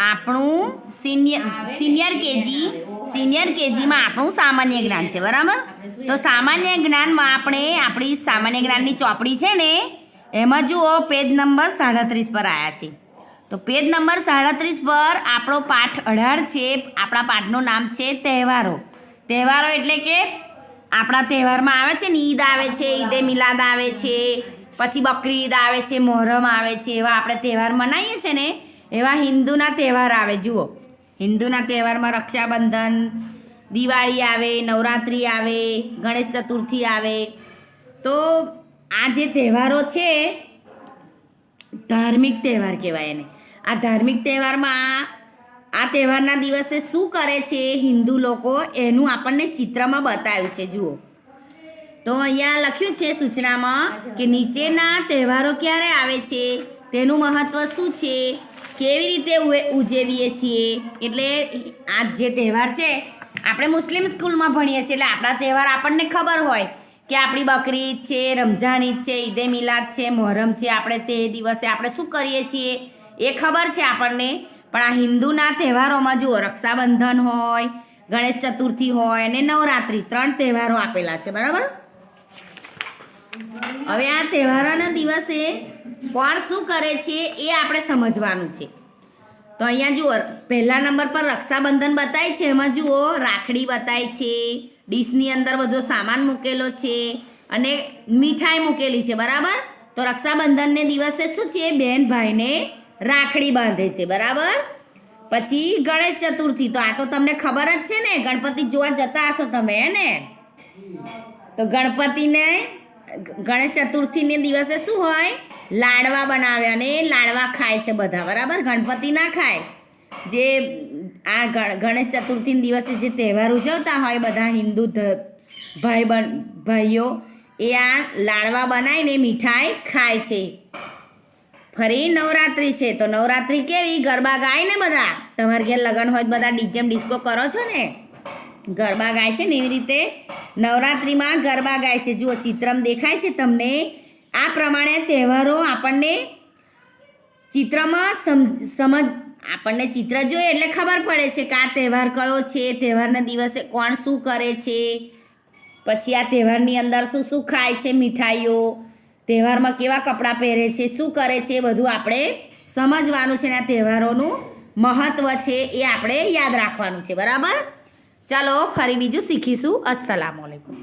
આપણું સિનિયર કેજીમાં આપણું સામાન્ય જ્ઞાન છે, બરાબર? તો સામાન્ય જ્ઞાનમાં આપણે આપણી સામાન્ય જ્ઞાનની ચોપડી છે ને એમાં જુઓ પેજ નંબર 37 પર આવ્યા છે. તો પેજ નંબર 37 પર આપણો પાઠ 18 છે. આપણા પાઠનું નામ છે તહેવારો. તહેવારો એટલે કે આપણા તહેવારમાં આવે છે ને, ઈદ આવે છે, ઈદે મિલાદ આવે છે, પછી બકરી ઈદ આવે છે, મોહરમ આવે છે, એવા આપણે તહેવાર મનાવીએ છીએ ને એવા હિન્દુના તહેવાર આવે. જુઓ, હિન્દુના તહેવારમાં રક્ષાબંધન, દિવાળી આવે, નવરાત્રિ આવે, ગણેશ ચતુર્થી આવે. તો આ જે તહેવારો છે ધાર્મિક તહેવાર કહેવાય એને. આ ધાર્મિક તહેવારમાં આ તહેવારના દિવસે શું કરે છે હિન્દુ લોકો એનું આપણને ચિત્રમાં બતાવ્યું છે. જુઓ, તો અહીંયા લખ્યું છે સૂચનામાં કે નીચેના તહેવારો ક્યારે આવે છે, તેનું મહત્વ શું છે, કેવી રીતે ઉજવીએ છીએ. એટલે આ જે તહેવાર છે આપણે મુસ્લિમ સ્કૂલમાં ભણીએ છીએ એટલે આપણા તહેવાર આપણને ખબર હોય કે આપણી બકરી ઈદ છે, રમઝાન ઈદ છે, ઈદે મિલાદ છે, મોહરમ છે. આપણે તે દિવસે આપણે શું કરીએ છીએ એ ખબર છે આપણને. પણ આ હિન્દુના તહેવારોમાં જુઓ, રક્ષાબંધન હોય, ગણેશ ચતુર્થી હોય અને નવરાત્રિ, 3 તહેવારો આપેલા છે, બરાબર? હવે આ તહેવારોના દિવસે કોણ શું કરે છે એ આપણે સમજવાનું છે. તો અહીંયા જુઓ, પહેલા નંબર પર રક્ષાબંધન બતાય છે. એમાં જુઓ રાખડી બતાય છે, ડીશની અંદર બધો સામાન મૂકેલો છે અને મીઠાઈ મૂકેલી છે, બરાબર? તો રક્ષાબંધનને દિવસે શું છે, બેન ભાઈને રાખડી બાંધે છે, બરાબર? પછી ગણેશ ચતુર્થી, તો આ તો તમને ખબર જ છે ને, ગણપતિ જોવા જતા હશો તમે, હે ને? તો ગણેશ ચતુર્થીને દિવસે શું હોય, લાડવા બનાવે અને લાડવા ખાય છે બધા, બરાબર? ગણપતિ ના ખાય. જે આ ગણેશ ચતુર્થીના દિવસે જે તહેવાર ઉજવતા હોય બધા હિન્દુ ભાઈઓ એ આ લાડવા બનાવીને મીઠાઈ ખાય છે. ફરી નવરાત્રિ છે, તો નવરાત્રિ કેવી, ગરબા ગાય ને બધા. તમારે ઘેર લગ્ન હોય બધા ડીજેમ ડિસ્કો કરો છો ને, ગરબા ગાય છે ને એવી રીતે નવરાત્રિમાં ગરબા ગાય છે. જુઓ, ચિત્રમ દેખાય છે તમને. આ પ્રમાણે તહેવારો આપણને ચિત્રમાં આપણને ચિત્ર જોઈએ એટલે ખબર પડે છે કે આ તહેવાર કયો છે, તહેવારના દિવસે કોણ શું કરે છે, પછી આ તહેવારની અંદર શું શું ખાય છે, મીઠાઈઓ, તહેવારમાં કેવા કપડાં પહેરે છે, શું કરે છે, એ બધું આપણે સમજવાનું છે. અને આ તહેવારોનું મહત્ત્વ છે એ આપણે યાદ રાખવાનું છે, બરાબર? ચાલો ફરી બીજું શીખીશું. અસ્સલામુ અલૈકુમ.